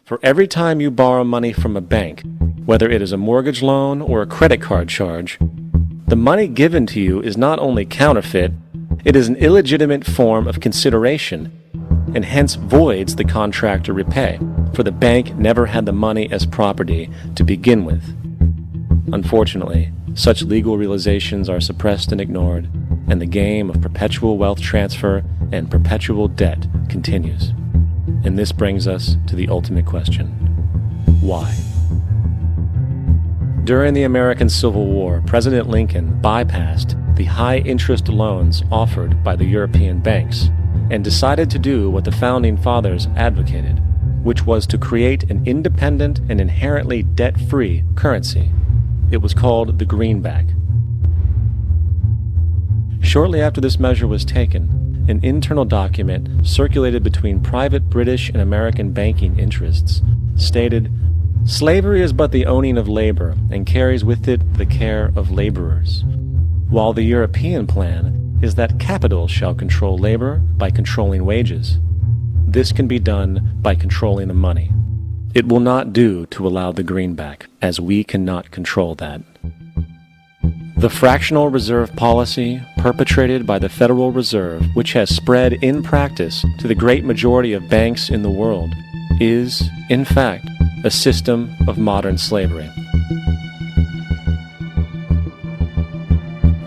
For every time you borrow money from a bank, whether it is a mortgage loan or a credit card charge, the money given to you is not only counterfeit, it is an illegitimate form of consideration, and hence voids the contract to repay, for the bank never had the money as property to begin with. Unfortunately, such legal realizations are suppressed and ignored, and the game of perpetual wealth transfer and perpetual debt continues. And this brings us to the ultimate question: why? During the American Civil War, President Lincoln bypassed the high-interest loans offered by the European banks and decided to do what the Founding Fathers advocated, which was to create an independent and inherently debt-free currency. It was called the greenback. Shortly after this measure was taken, an internal document circulated between private British and American banking interests stated, "Slavery is but the owning of labor, and carries with it the care of laborers, while the European plan is that capital shall control labor by controlling wages. This can be done by controlling the money. It will not do to allow the greenback, as we cannot control that." The fractional reserve policy perpetrated by the Federal Reserve, which has spread in practice to the great majority of banks in the world, is, in fact, a system of modern slavery.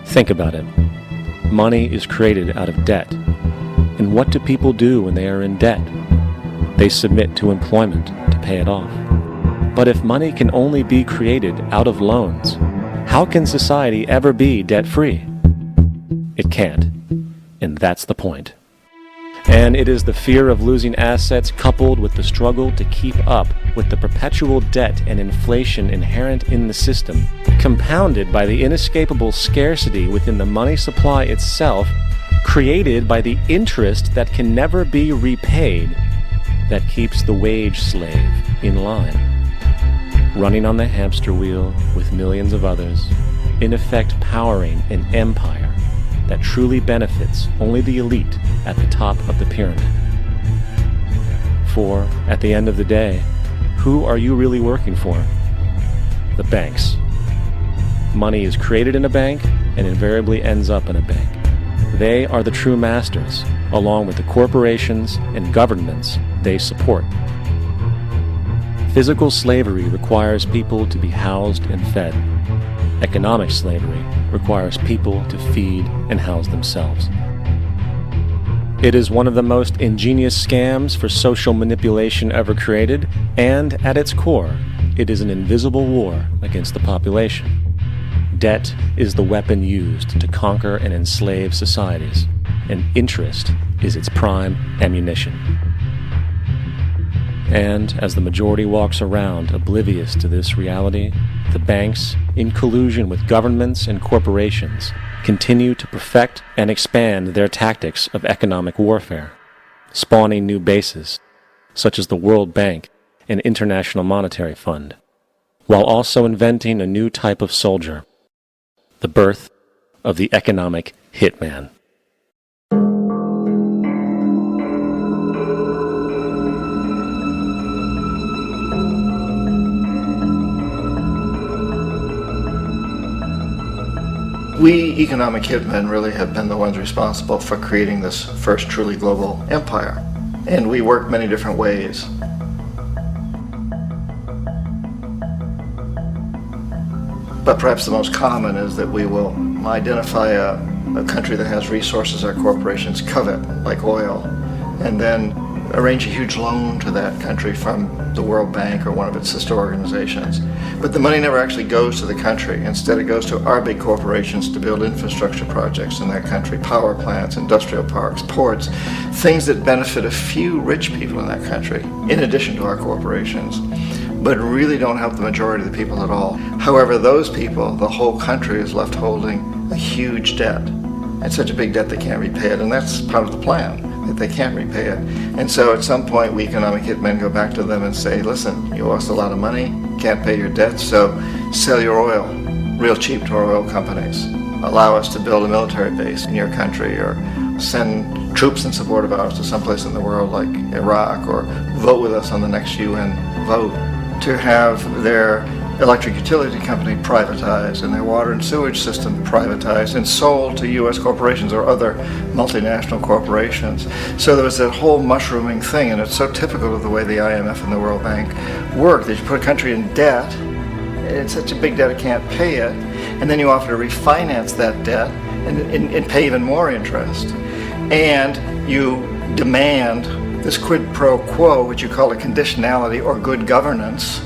Think about it. Money is created out of debt. And what do people do when they are in debt? They submit to employment to pay it off. But if money can only be created out of loans, how can society ever be debt-free? It can't. And that's the point. And it is the fear of losing assets coupled with the struggle to keep up with the perpetual debt and inflation inherent in the system, compounded by the inescapable scarcity within the money supply itself, created by the interest that can never be repaid, that keeps the wage slave in line, running on the hamster wheel with millions of others, in effect powering an empire that truly benefits only the elite at the top of the pyramid. For, at the end of the day, who are you really working for? The banks. Money is created in a bank and invariably ends up in a bank. They are the true masters, along with the corporations and governments they support. Physical slavery requires people to be housed and fed. Economic slavery requires people to feed and house themselves. It is one of the most ingenious scams for social manipulation ever created, and at its core, it is an invisible war against the population. Debt is the weapon used to conquer and enslave societies, and interest is its prime ammunition. And as the majority walks around oblivious to this reality, the banks, in collusion with governments and corporations, continue to perfect and expand their tactics of economic warfare, spawning new bases, such as the World Bank and International Monetary Fund, while also inventing a new type of soldier, the birth of the economic hitman. We economic hitmen really have been the ones responsible for creating this first truly global empire. And we work many different ways. But perhaps the most common is that we will identify a country that has resources our corporations covet, like oil, and then arrange a huge loan to that country from the World Bank or one of its sister organizations. But the money never actually goes to the country. Instead, it goes to our big corporations to build infrastructure projects in that country, power plants, industrial parks, ports, things that benefit a few rich people in that country, in addition to our corporations, but really don't help the majority of the people at all. However, those people, the whole country is left holding a huge debt, and such a big debt they can't repay it, and that's part of the plan, that they can't repay it. And so at some point, we economic hitmen go back to them and say, listen, you owe us a lot of money, can't pay your debt, so sell your oil real cheap to our oil companies. Allow us to build a military base in your country, or send troops in support of ours to someplace in the world like Iraq, or vote with us on the next UN vote, to have their electric utility company privatized and their water and sewage system privatized and sold to U.S. corporations or other multinational corporations. So there was that whole mushrooming thing, and it's so typical of the way the IMF and the World Bank work, that you put a country in debt, it's such a big debt it can't pay it, and then you offer to refinance that debt and pay even more interest. And you demand this quid pro quo, which you call a conditionality or good governance,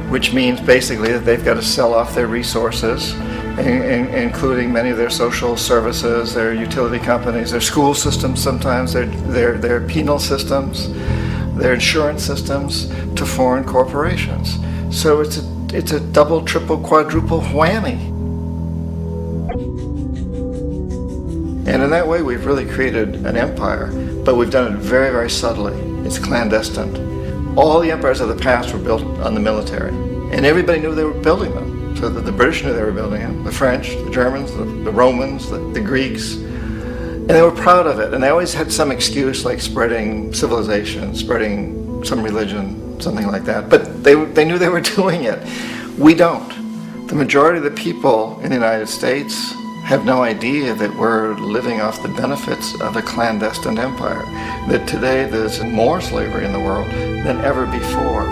which means basically that they've got to sell off their resources, including many of their social services, their utility companies, their school systems sometimes, their penal systems, their insurance systems, to foreign corporations. So it's a double, triple, quadruple whammy. And in that way, we've really created an empire, but we've done it very, very subtly. It's clandestine. All the empires of the past were built on the military, and everybody knew they were building them. So that the British knew they were building them, the French, the Germans, the Romans, the Greeks, and they were proud of it. And they always had some excuse, like spreading civilization, spreading some religion, something like that. But they knew they were doing it. We don't. The majority of the people in the United States have no idea that we're living off the benefits of a clandestine empire, that today there's more slavery in the world than ever before.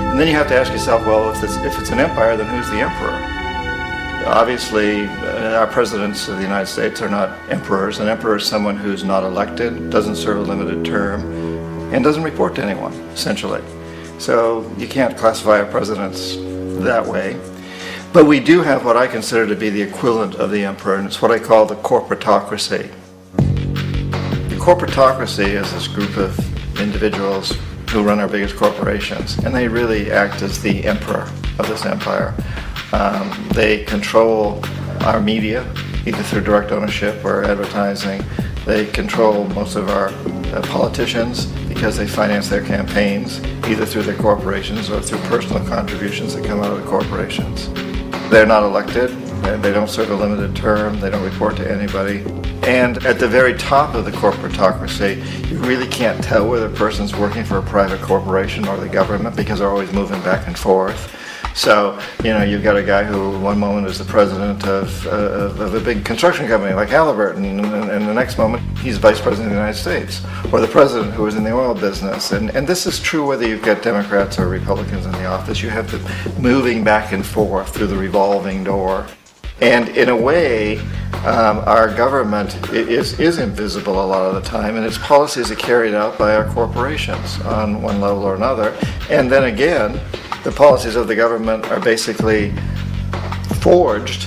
And then you have to ask yourself, well, if it's an empire, then who's the emperor? Obviously, our presidents of the United States are not emperors. An emperor is someone who's not elected, doesn't serve a limited term, and doesn't report to anyone, essentially. So you can't classify our presidents that way. But we do have what I consider to be the equivalent of the emperor, and it's what I call the corporatocracy. The corporatocracy is this group of individuals who run our biggest corporations, and they really act as the emperor of this empire. They control our media, either through direct ownership or advertising. They control most of our politicians because they finance their campaigns, either through their corporations or through personal contributions that come out of the corporations. They're not elected, and they don't serve a limited term, they don't report to anybody. And at the very top of the corporatocracy, you really can't tell whether a person's working for a private corporation or the government, because they're always moving back and forth. So, you've got a guy who one moment is the president of a big construction company like Halliburton, and the next moment he's vice president of the United States, or the president who is in the oil business. And this is true whether you've got Democrats or Republicans in the office. You have the moving back and forth through the revolving door. And in a way, our government is invisible a lot of the time, and its policies are carried out by our corporations on one level or another. And then again, the policies of the government are basically forged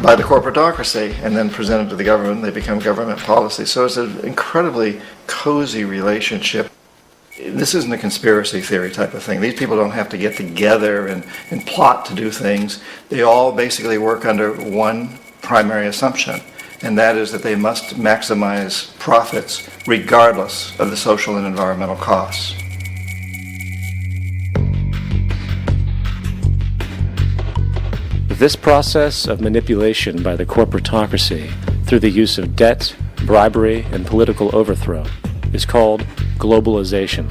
by the corporatocracy and then presented to the government. They become government policy. So it's an incredibly cozy relationship. This isn't a conspiracy theory type of thing. These people don't have to get together and plot to do things. They all basically work under one primary assumption, and that is that they must maximize profits regardless of the social and environmental costs. This process of manipulation by the corporatocracy through the use of debt, bribery, and political overthrow is called globalization.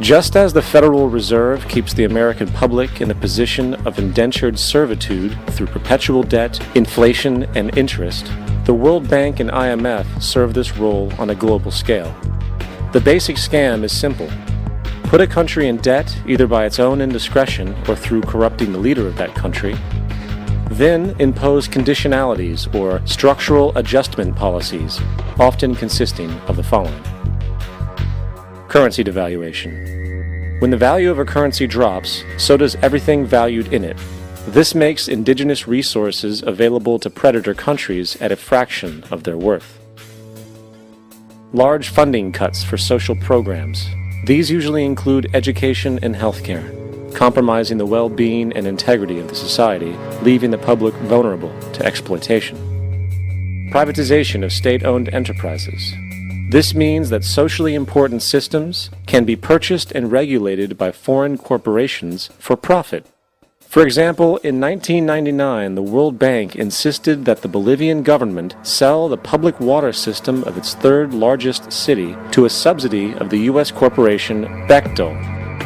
Just as the Federal Reserve keeps the American public in a position of indentured servitude through perpetual debt, inflation, and interest, the World Bank and IMF serve this role on a global scale. The basic scam is simple. Put a country in debt either by its own indiscretion or through corrupting the leader of that country. Then impose conditionalities or structural adjustment policies, often consisting of the following. Currency devaluation. When the value of a currency drops, so does everything valued in it. This makes indigenous resources available to predator countries at a fraction of their worth. Large funding cuts for social programs. These usually include education and healthcare, compromising the well-being and integrity of the society, leaving the public vulnerable to exploitation. Privatization of state-owned enterprises. This means that socially important systems can be purchased and regulated by foreign corporations for profit. For example, in 1999, the World Bank insisted that the Bolivian government sell the public water system of its third largest city to a subsidy of the U.S. corporation Bechtel.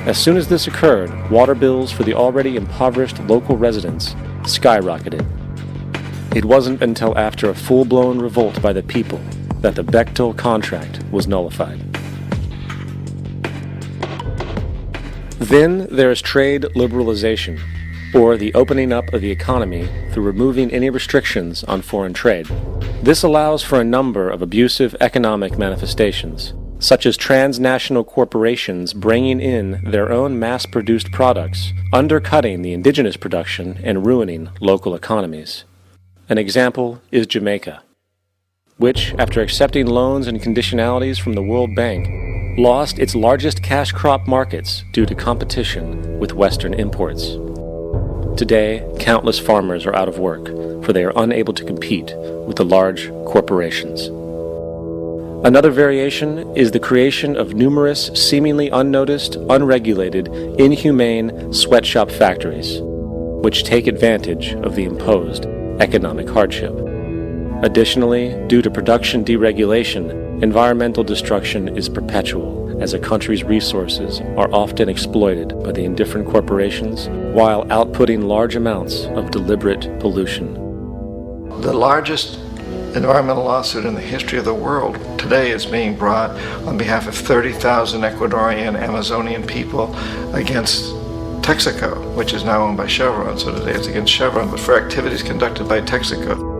As soon as this occurred, water bills for the already impoverished local residents skyrocketed. It wasn't until after a full-blown revolt by the people that the Bechtel contract was nullified. Then there is trade liberalization, or the opening up of the economy through removing any restrictions on foreign trade. This allows for a number of abusive economic manifestations, such as transnational corporations bringing in their own mass-produced products, undercutting the indigenous production and ruining local economies. An example is Jamaica, which, after accepting loans and conditionalities from the World Bank, lost its largest cash crop markets due to competition with Western imports. Today, countless farmers are out of work, for they are unable to compete with the large corporations. Another variation is the creation of numerous seemingly unnoticed, unregulated, inhumane sweatshop factories, which take advantage of the imposed economic hardship. Additionally, due to production deregulation, environmental destruction is perpetual, as a country's resources are often exploited by the indifferent corporations while outputting large amounts of deliberate pollution. The largest environmental lawsuit in the history of the world today is being brought on behalf of 30,000 Ecuadorian Amazonian people against Texaco, which is now owned by Chevron. So today it's against Chevron, but for activities conducted by Texaco.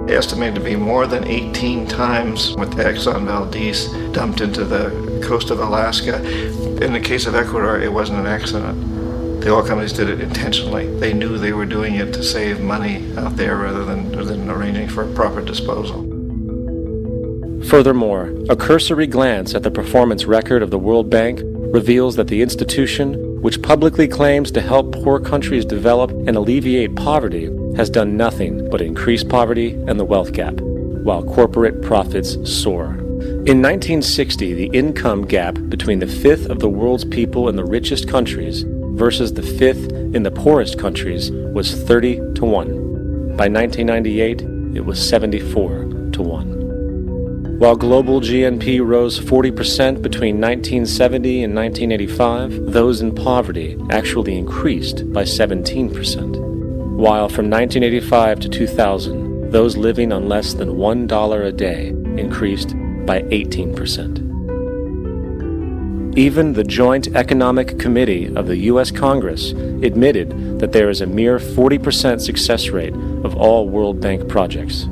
Estimated to be more than 18 times what the Exxon Valdez dumped into the coast of Alaska. In the case of Ecuador, it wasn't an accident. The oil companies did it intentionally. They knew they were doing it to save money out there rather than arranging for proper disposal. Furthermore, a cursory glance at the performance record of the World Bank reveals that the institution, which publicly claims to help poor countries develop and alleviate poverty, has done nothing but increase poverty and the wealth gap, while corporate profits soar. In 1960, the income gap between the fifth of the world's people in the richest countries versus the fifth in the poorest countries was 30 to 1. By 1998, it was 74 to 1. While global GNP rose 40% between 1970 and 1985, those in poverty actually increased by 17%. While from 1985 to 2000, those living on less than $1 a day increased by 18%. Even the Joint Economic Committee of the U.S. Congress admitted that there is a mere 40% success rate of all World Bank projects.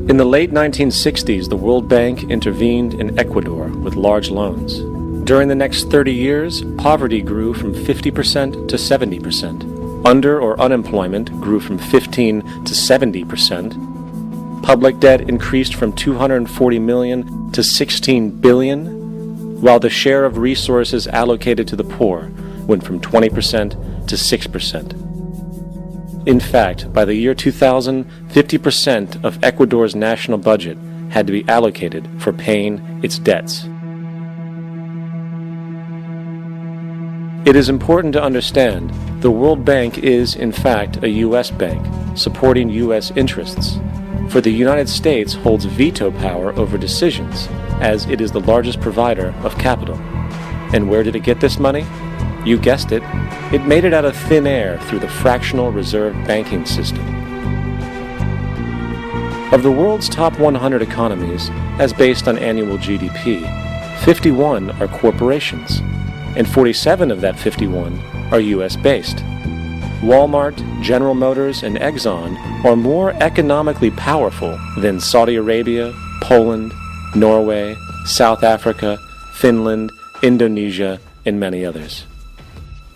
In the late 1960s, the World Bank intervened in Ecuador with large loans. During the next 30 years, poverty grew from 50% to 70%. Under or unemployment grew from 15 to 70%. Public debt increased from $240 million to $16 billion, while the share of resources allocated to the poor went from 20% to 6%. In fact, by the year 2000, 50% of Ecuador's national budget had to be allocated for paying its debts. It is important to understand the World Bank is, in fact, a U.S. bank, supporting U.S. interests. For the United States holds veto power over decisions, as it is the largest provider of capital. And where did it get this money? You guessed it, it made it out of thin air through the fractional reserve banking system. Of the world's top 100 economies, as based on annual GDP, 51 are corporations, and 47 of that 51 are U.S.-based. Walmart, General Motors, and Exxon are more economically powerful than Saudi Arabia, Poland, Norway, South Africa, Finland, Indonesia, and many others.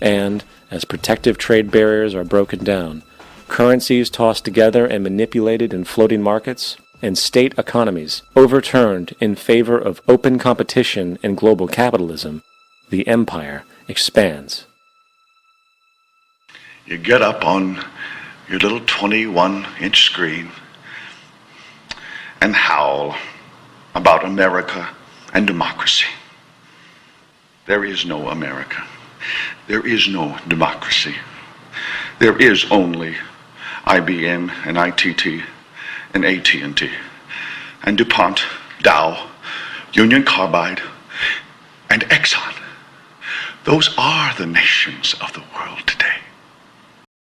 And, as protective trade barriers are broken down, currencies tossed together and manipulated in floating markets, and state economies overturned in favor of open competition and global capitalism, the empire expands. You get up on your little 21-inch screen and howl about America and democracy. There is no America. There is no democracy. There is only IBM and ITT and AT&T and DuPont, Dow, Union Carbide, and Exxon. Those are the nations of the world